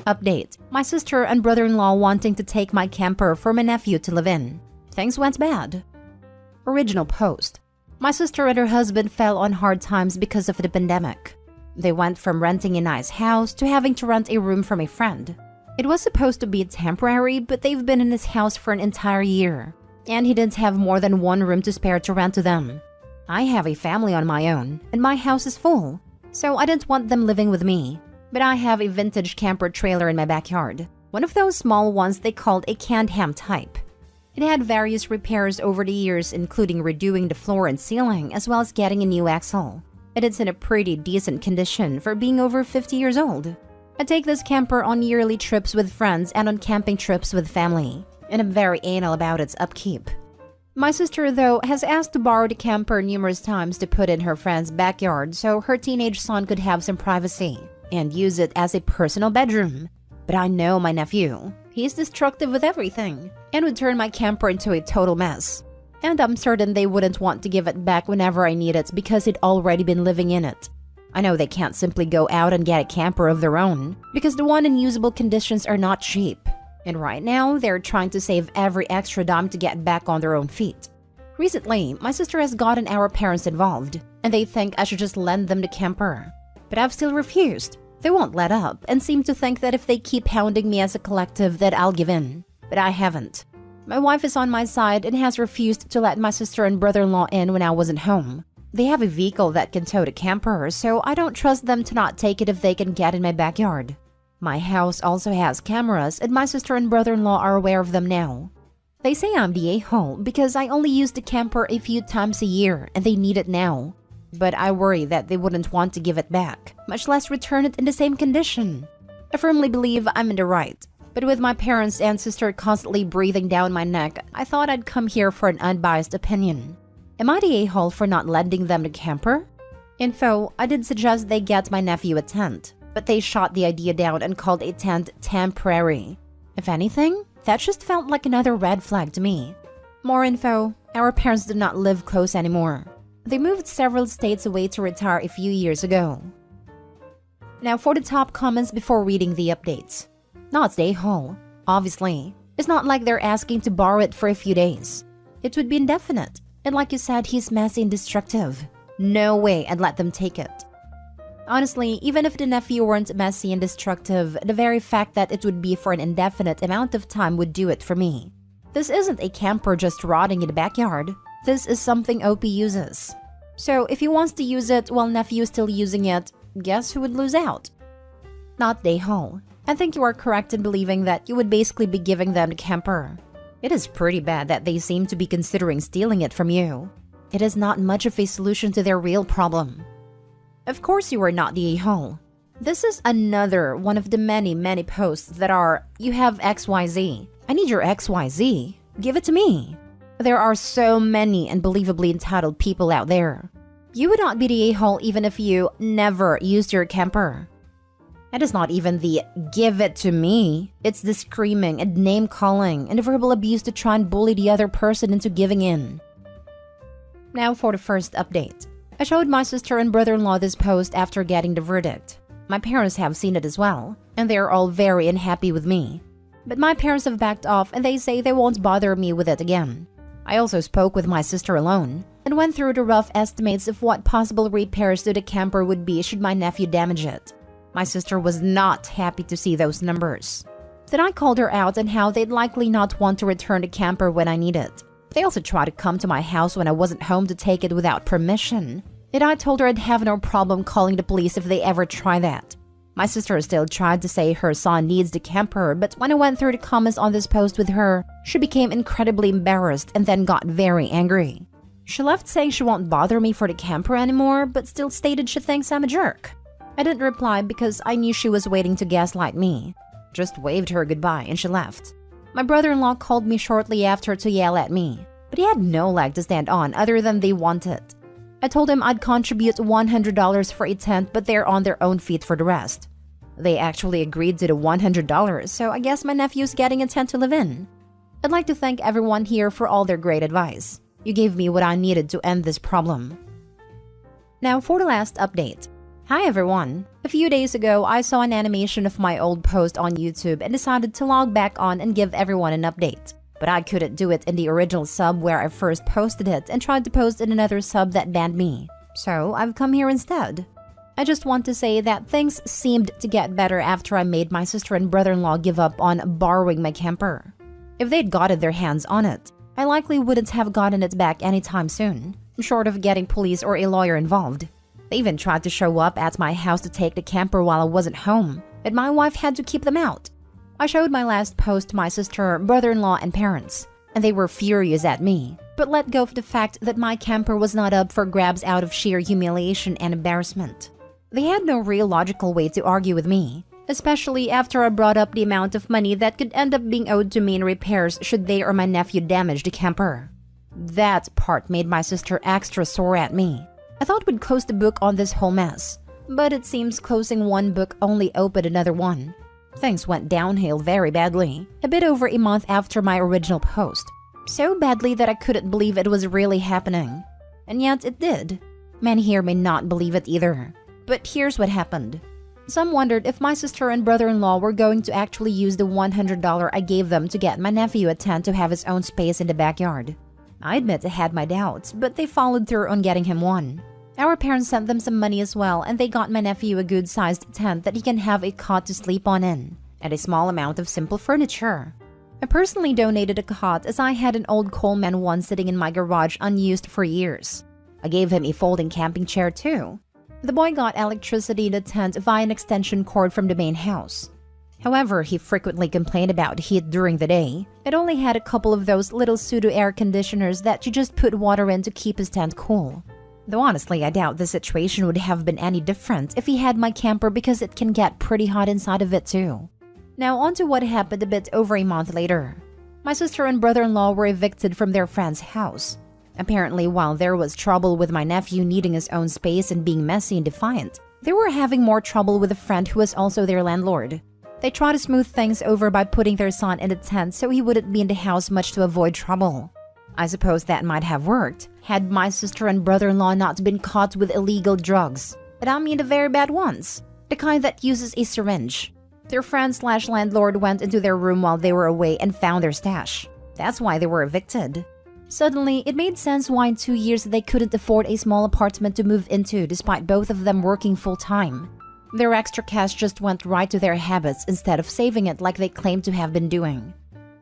Update: my sister and brother-in-law wanting to take my camper for my nephew to live in. Things went bad. Original post: my sister and her husband fell on hard times because of the pandemic. They went from renting a nice house to having to rent a room from a friend. It was supposed to be temporary, but they've been in his house for an entire year, and he didn't have more than one room to spare to rent to them. I have a family on my own, and my house is full, so I didn't want them living with me. But I have a vintage camper trailer in my backyard, one of those small ones they called a canned ham type. It had various repairs over the years, including redoing the floor and ceiling, as well as getting a new axle. And it's in a pretty decent condition for being over 50 years old. I take this camper on yearly trips with friends and on camping trips with family, and I'm very anal about its upkeep. My sister, though, has asked to borrow the camper numerous times to put in her friend's backyard so her teenage son could have some privacy and use it as a personal bedroom. But I know my nephew. He's destructive with everything and would turn my camper into a total mess. And I'm certain they wouldn't want to give it back whenever I need it because he'd already been living in it. I know they can't simply go out and get a camper of their own because the one in usable conditions are not cheap. And right now, they're trying to save every extra dime to get back on their own feet. Recently, my sister has gotten our parents involved, and they think I should just lend them the camper. But I've still refused. They won't let up and seem to think that if they keep hounding me as a collective that I'll give in. But I haven't. My wife is on my side and has refused to let my sister and brother-in-law in when I wasn't home. They have a vehicle that can tow the camper, so I don't trust them to not take it if they can get in my backyard. My house also has cameras, and my sister and brother-in-law are aware of them now. They say I'm the a-hole because I only use the camper a few times a year and they need it now. But I worry that they wouldn't want to give it back, much less return it in the same condition. I firmly believe I'm in the right, but with my parents and sister constantly breathing down my neck, I thought I'd come here for an unbiased opinion. Am I the a-hole for not lending them the camper? Info: I did suggest they get my nephew a tent, but they shot the idea down and called a tent temporary. If anything, that just felt like another red flag to me. More info: our parents do not live close anymore. They moved several states away to retire a few years ago. Now for the top comments before reading the updates. Not the a-hole. Obviously, it's not like they're asking to borrow it for a few days. It would be indefinite, and like you said, he's messy and destructive. No way I'd let them take it. Honestly, even if the nephew weren't messy and destructive, the very fact that it would be for an indefinite amount of time would do it for me. This isn't a camper just rotting in the backyard. This is something OP uses. So if he wants to use it while nephew is still using it, guess who would lose out? Not the a-hole. I think you are correct in believing that you would basically be giving them the camper. It is pretty bad that they seem to be considering stealing it from you. It is not much of a solution to their real problem. Of course you are not the a-hole. This is another one of the many posts that are, you have XYZ. I need your XYZ. Give it to me. There are so many unbelievably entitled people out there. You would not be the a-hole even if you never used your camper. It is not even the give it to me. It's the screaming and name-calling and the verbal abuse to try and bully the other person into giving in. Now for the first update. I showed my sister and brother-in-law this post after getting the verdict. My parents have seen it as well, and they are all very unhappy with me. But my parents have backed off and they say they won't bother me with it again. I also spoke with my sister alone and went through the rough estimates of what possible repairs to the camper would be should my nephew damage it. My sister was not happy to see those numbers. Then I called her out on how they'd likely not want to return the camper when I need it. They also tried to come to my house when I wasn't home to take it without permission. And I told her I'd have no problem calling the police if they ever try that. My sister still tried to say her son needs the camper, but when I went through the comments on this post with her, she became incredibly embarrassed and then got very angry. She left saying she won't bother me for the camper anymore, but still stated she thinks I'm a jerk. I didn't reply because I knew she was waiting to gaslight me. Just waved her goodbye and she left. My brother-in-law called me shortly after to yell at me, but he had no leg to stand on other than they want it. I told him I'd contribute $100 for a tent, but they're on their own feet for the rest. They actually agreed to the $100, so I guess my nephew's getting a tent to live in. I'd like to thank everyone here for all their great advice. You gave me what I needed to end this problem. Now for the last update. Hi everyone! A few days ago, I saw an animation of my old post on YouTube and decided to log back on and give everyone an update. But I couldn't do it in the original sub where I first posted it and tried to post in another sub that banned me. So I've come here instead. I just want to say that things seemed to get better after I made my sister and brother-in-law give up on borrowing my camper. If they'd gotten their hands on it, I likely wouldn't have gotten it back anytime soon, short of getting police or a lawyer involved. They even tried to show up at my house to take the camper while I wasn't home, and my wife had to keep them out. I showed my last post to my sister, brother-in-law, and parents, and they were furious at me, but let go of the fact that my camper was not up for grabs out of sheer humiliation and embarrassment. They had no real logical way to argue with me, especially after I brought up the amount of money that could end up being owed to me in repairs should they or my nephew damage the camper. That part made my sister extra sore at me. I thought we'd close the book on this whole mess, but it seems closing one book only opened another one. Things went downhill very badly, a bit over a month after my original post. So badly that I couldn't believe it was really happening. And yet it did. Many here may not believe it either. But here's what happened. Some wondered if my sister and brother-in-law were going to actually use the $100 I gave them to get my nephew a tent to have his own space in the backyard. I admit I had my doubts, but they followed through on getting him one. Our parents sent them some money as well, and they got my nephew a good-sized tent that he can have a cot to sleep on in, and a small amount of simple furniture. I personally donated a cot as I had an old Coleman one sitting in my garage unused for years. I gave him a folding camping chair too. The boy got electricity in the tent via an extension cord from the main house. However, he frequently complained about heat during the day. It only had a couple of those little pseudo air conditioners that you just put water in to keep his tent cool. Though honestly, I doubt the situation would have been any different if he had my camper because it can get pretty hot inside of it too. Now on to what happened a bit over a month later. My sister and brother-in-law were evicted from their friend's house. Apparently, while there was trouble with my nephew needing his own space and being messy and defiant, they were having more trouble with a friend who was also their landlord. They tried to smooth things over by putting their son in the tent so he wouldn't be in the house much to avoid trouble. I suppose that might have worked, had my sister and brother-in-law not been caught with illegal drugs. And I mean the very bad ones, the kind that uses a syringe. Their friend/landlord went into their room while they were away and found their stash. That's why they were evicted. Suddenly, it made sense why in 2 years they couldn't afford a small apartment to move into despite both of them working full-time. Their extra cash just went right to their habits instead of saving it like they claimed to have been doing.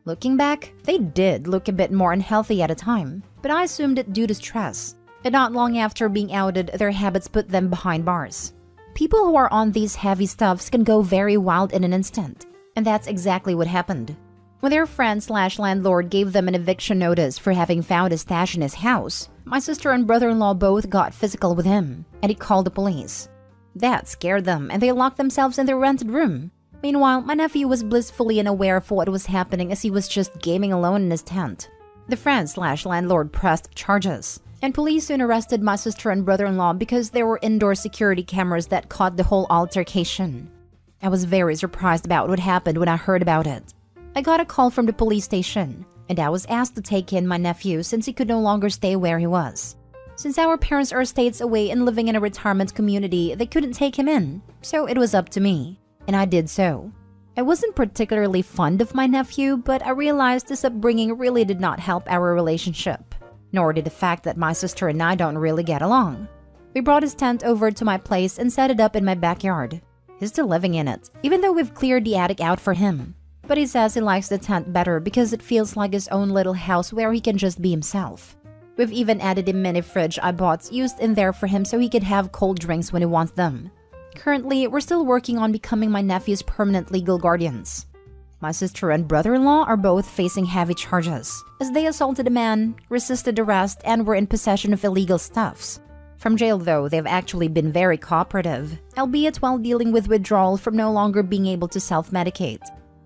Looking back, they did look a bit more unhealthy at a time, but I assumed it due to stress. And not long after being outed, their habits put them behind bars. People who are on these heavy stuffs can go very wild in an instant, and that's exactly what happened. When their friend/landlord gave them an eviction notice for having found a stash in his house, my sister and brother-in-law both got physical with him, and he called the police. That scared them, and they locked themselves in their rented room. Meanwhile, my nephew was blissfully unaware of what was happening as he was just gaming alone in his tent. The friend/landlord pressed charges, and police soon arrested my sister and brother-in-law because there were indoor security cameras that caught the whole altercation. I was very surprised about what happened when I heard about it. I got a call from the police station, and I was asked to take in my nephew since he could no longer stay where he was. Since our parents are states away and living in a retirement community, they couldn't take him in, so it was up to me. And I did so. I wasn't particularly fond of my nephew, but I realized this upbringing really did not help our relationship, nor did the fact that my sister and I don't really get along. We brought his tent over to my place and set it up in my backyard. He's still living in it, even though we've cleared the attic out for him. But he says he likes the tent better because it feels like his own little house where he can just be himself. We've even added a mini fridge I bought used in there for him so he could have cold drinks when he wants them. Currently, we're still working on becoming my nephew's permanent legal guardians. My sister and brother-in-law are both facing heavy charges, as they assaulted a man, resisted arrest, and were in possession of illegal stuffs. From jail, though, they've actually been very cooperative, albeit while dealing with withdrawal from no longer being able to self-medicate.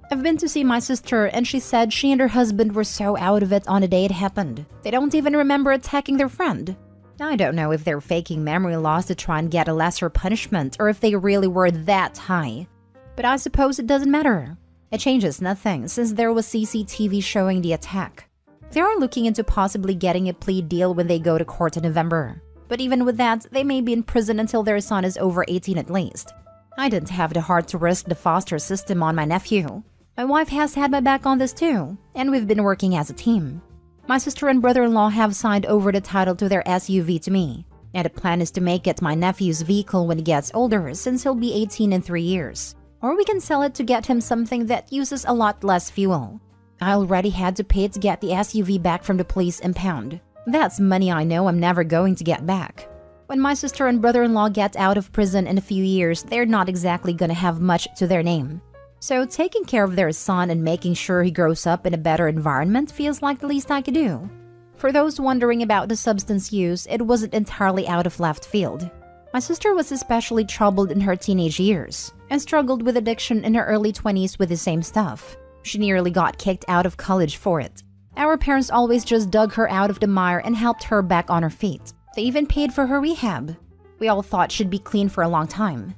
I've been to see my sister, and she said she and her husband were so out of it on the day it happened. They don't even remember attacking their friend. I don't know if they're faking memory loss to try and get a lesser punishment or if they really were that high. But I suppose it doesn't matter. It changes nothing since there was CCTV showing the attack. They are looking into possibly getting a plea deal when they go to court in November. But even with that, they may be in prison until their son is over 18 at least. I didn't have the heart to risk the foster system on my nephew. My wife has had my back on this too, and we've been working as a team. My sister and brother-in-law have signed over the title to their SUV to me, and the plan is to make it my nephew's vehicle when he gets older, since he'll be 18 in 3 years. Or we can sell it to get him something that uses a lot less fuel. I already had to pay to get the SUV back from the police impound. That's money I know I'm never going to get back. When my sister and brother-in-law get out of prison in a few years, they're not exactly gonna have much to their name. So taking care of their son and making sure he grows up in a better environment feels like the least I could do. For those wondering about the substance use, it wasn't entirely out of left field. My sister was especially troubled in her teenage years and struggled with addiction in her early 20s with the same stuff. She nearly got kicked out of college for it. Our parents always just dug her out of the mire and helped her back on her feet. They even paid for her rehab. We all thought she'd be clean for a long time.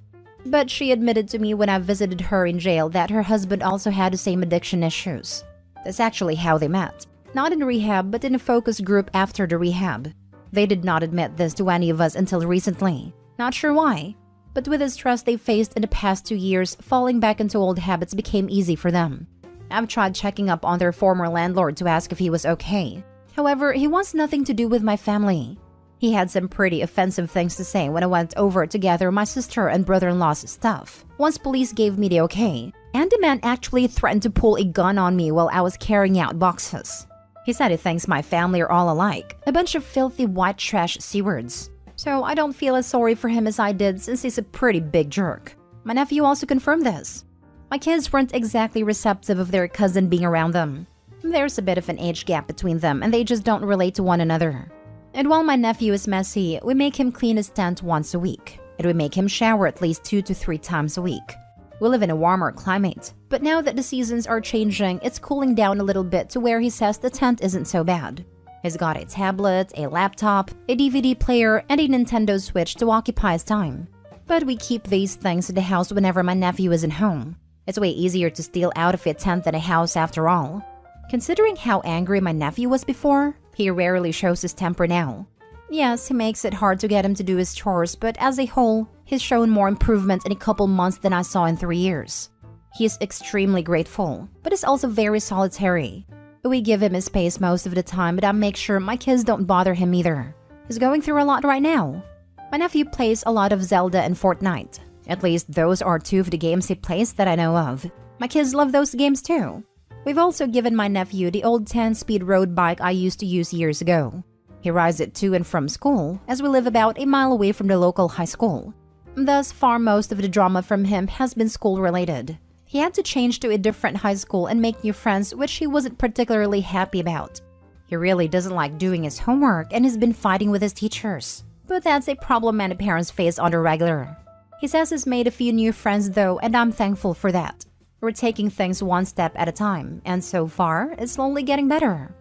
But she admitted to me when I visited her in jail that her husband also had the same addiction issues. That's actually how they met. Not in rehab, but in a focus group after the rehab. They did not admit this to any of us until recently. Not sure why. But with the stress they faced in the past 2 years, falling back into old habits became easy for them. I've tried checking up on their former landlord to ask if he was okay. However, he wants nothing to do with my family. He had some pretty offensive things to say when I went over to gather my sister and brother-in-law's stuff. Once police gave me the okay, and the man actually threatened to pull a gun on me while I was carrying out boxes. He said he thinks my family are all alike, a bunch of filthy white trash C-words. So I don't feel as sorry for him as I did since he's a pretty big jerk. My nephew also confirmed this. My kids weren't exactly receptive of their cousin being around them. There's a bit of an age gap between them and they just don't relate to one another. And while my nephew is messy, we make him clean his tent once a week. And we make him shower at least 2 to 3 times a week. We live in a warmer climate, but now that the seasons are changing, it's cooling down a little bit to where he says the tent isn't so bad. He's got a tablet, a laptop, a DVD player, and a Nintendo Switch to occupy his time. But we keep these things in the house whenever my nephew isn't home. It's way easier to steal out of a tent than a house after all. Considering how angry my nephew was before, he rarely shows his temper now. Yes, he makes it hard to get him to do his chores, but as a whole, he's shown more improvement in a couple months than I saw in 3 years. He is extremely grateful, but is also very solitary. We give him his space most of the time, but I make sure my kids don't bother him either. He's going through a lot right now. My nephew plays a lot of Zelda and Fortnite. At least those are 2 of the games he plays that I know of. My kids love those games too. We've also given my nephew the old 10-speed road bike I used to use years ago. He rides it to and from school, as we live about a mile away from the local high school. Thus far, most of the drama from him has been school-related. He had to change to a different high school and make new friends, which he wasn't particularly happy about. He really doesn't like doing his homework and has been fighting with his teachers. But that's a problem many parents face on the regular. He says he's made a few new friends though, and I'm thankful for that. We're taking things one step at a time, and so far, it's slowly getting better.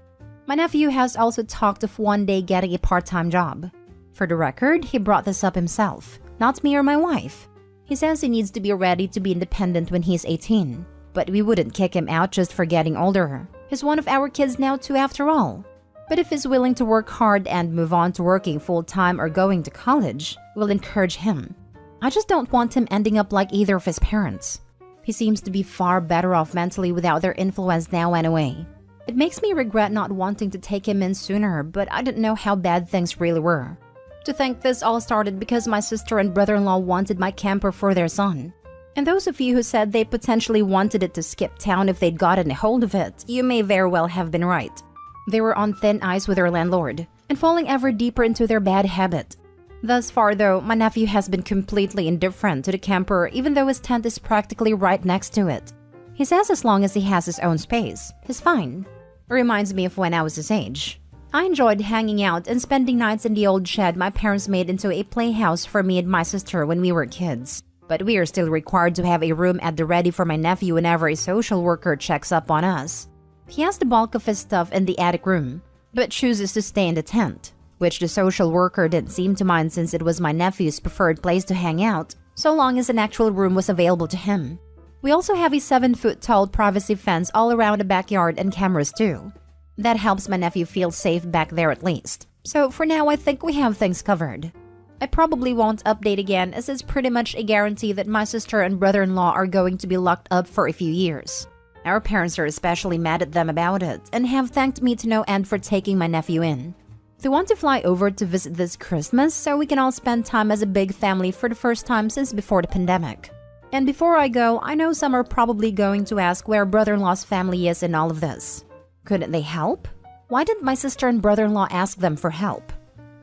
My nephew has also talked of one day getting a part-time job. For the record, he brought this up himself, not me or my wife. He says he needs to be ready to be independent when he's 18, but we wouldn't kick him out just for getting older. He's one of our kids now too after all. But if he's willing to work hard and move on to working full-time or going to college, we'll encourage him. I just don't want him ending up like either of his parents. He seems to be far better off mentally without their influence now anyway. It makes me regret not wanting to take him in sooner, but I didn't know how bad things really were. To think this all started because my sister and brother-in-law wanted my camper for their son. And those of you who said they potentially wanted it to skip town if they'd gotten a hold of it, you may very well have been right. They were on thin ice with their landlord, and falling ever deeper into their bad habit. Thus far though, my nephew has been completely indifferent to the camper even though his tent is practically right next to it. He says as long as he has his own space, he's fine. It reminds me of when I was his age. I enjoyed hanging out and spending nights in the old shed my parents made into a playhouse for me and my sister when we were kids. But we are still required to have a room at the ready for my nephew whenever a social worker checks up on us. He has the bulk of his stuff in the attic room, but chooses to stay in the tent, which the social worker didn't seem to mind since it was my nephew's preferred place to hang out, so long as an actual room was available to him. We also have a 7-foot-tall privacy fence all around the backyard and cameras too. That helps my nephew feel safe back there at least. So for now, I think we have things covered. I probably won't update again, as it's pretty much a guarantee that my sister and brother-in-law are going to be locked up for a few years. Our parents are especially mad at them about it and have thanked me to no end for taking my nephew in. They want to fly over to visit this Christmas so we can all spend time as a big family for the first time since before the pandemic. And before I go, I know some are probably going to ask where brother-in-law's family is in all of this. Couldn't they help? Why didn't my sister and brother-in-law ask them for help?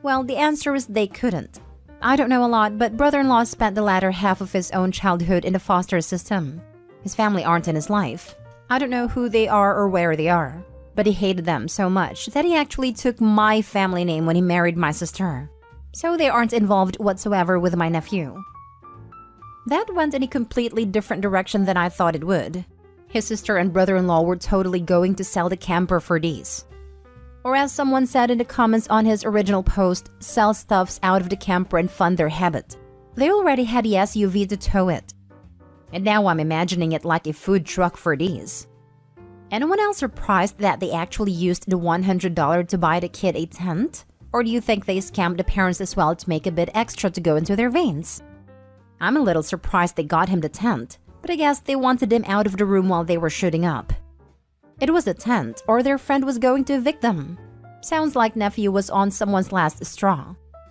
Well, the answer is they couldn't. I don't know a lot, but brother-in-law spent the latter half of his own childhood in the foster system. His family aren't in his life. I don't know who they are or where they are, but he hated them so much that he actually took my family name when he married my sister. So they aren't involved whatsoever with my nephew. That went in a completely different direction than I thought it would. His sister and brother-in-law were totally going to sell the camper for these. Or as someone said in the comments on his original post, sell stuffs out of the camper and fund their habit. They already had the SUV to tow it. And now I'm imagining it like a food truck for these. Anyone else surprised that they actually used the $100 to buy the kid a tent? Or do you think they scammed the parents as well to make a bit extra to go into their veins? I'm a little surprised they got him the tent, but I guess they wanted him out of the room while they were shooting up. It was a tent, or their friend was going to evict them. Sounds like Nephew was on someone's last straw.